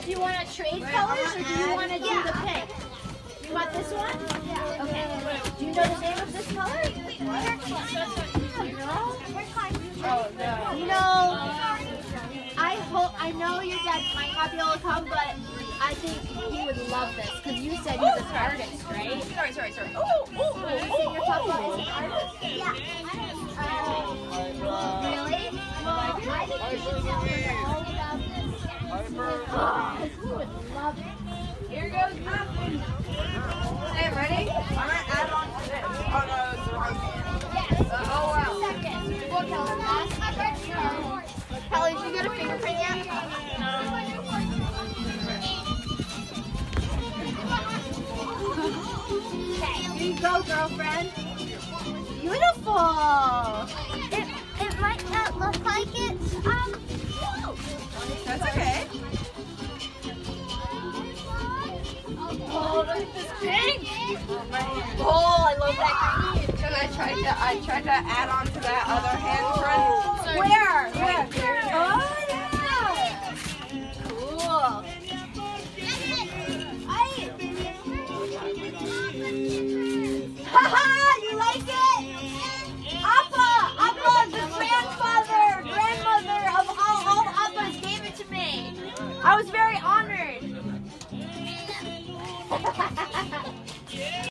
Do you want to trade colors or do you want to do the pink? You want this one? Yeah. Okay. Do you know the name of this color? You know? Oh, no. You know, I know your dad might not be able to come, but I think he would love this because you said he's an artist, right? Sorry. So your papa is an artist? Yeah. Really? Well, I think you should tell him all about this. He would love it. Here goes nothing. Hey, ready? I'm going to add on to this. Oh, no. Yes. Oh, wow. Second. We'll tell him that. Kelly, did you get a fingerprint yet? No. Okay, here you go, girlfriend. Beautiful. It might not look like it. That's okay. Oh, look at this pink. Oh, I love that green. And I tried to add on to that other hand front. Where? Right